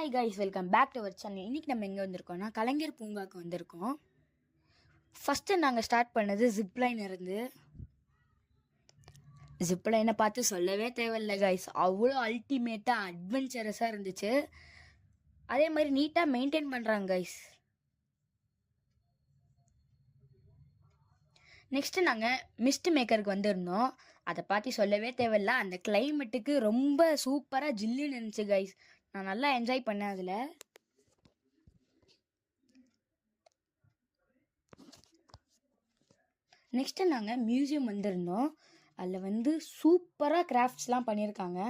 Hi guys, welcome back to our channel. இன்றைக்கி நம்ம எங்கே வந்திருக்கோம்னா கலைஞர் பூங்காவுக்கு வந்திருக்கோம். ஃபஸ்ட்டு நாங்கள் ஸ்டார்ட் பண்ணது ஜிப்லைன் இருந்து. ஜிப்லைனை பார்த்து சொல்லவே தேவையில்லை கைஸ், அவ்வளோ அல்டிமேட்டாக அட்வென்ச்சரஸாக இருந்துச்சு. அதே மாதிரி நீட்டாக மெயின்டைன் பண்ணுறாங்க கைஸ். நெக்ஸ்ட்டு நாங்கள் மிஸ்ட் மேக்கருக்கு வந்திருந்தோம். அதை பார்த்து சொல்லவே தேவையில்லை, அந்த கிளைமேட்டுக்கு ரொம்ப சூப்பராக ஜில்லுன்னு இருந்துச்சு கைஸ். நான் நல்லா என்ஜாய் பண்ணேன் அதில். நெக்ஸ்ட்டு நாங்கள் மியூசியம் வந்திருந்தோம். அதில் சூப்பராக கிராஃப்ட்ஸ்லாம் பண்ணியிருக்காங்க.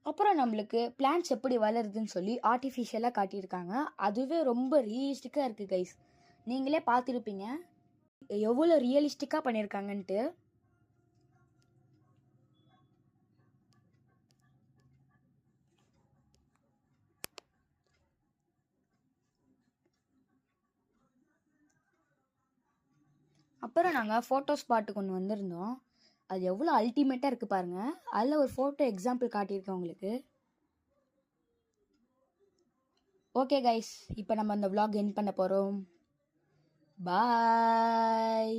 அப்புறம் நம்மளுக்கு பிளான்ட்ஸ் எப்படி வளருதுன்னு சொல்லி ஆர்டிஃபிஷியலாக காட்டியிருக்காங்க. அதுவே ரொம்ப ரியலிஸ்டிக்காக இருக்குது கைஸ். நீங்களே பார்த்துருப்பீங்க எவ்வளோ ரியலிஸ்டிக்காக பண்ணியிருக்காங்கன்ட்டு. அப்புறம் நாங்கள் ஃபோட்டோ ஸ்பாட்டுக்கு ஒன்று வந்திருந்தோம். அது எவ்வளோ அல்டிமேட்டாக இருக்குது பாருங்கள். அதில் ஒரு ஃபோட்டோ எக்ஸாம்பிள் காட்டியிருக்கேன் உங்களுக்கு. ஓகே கைஸ், இப்போ நம்ம அந்த vlog எண்ட் பண்ண போகிறோம். பாய்.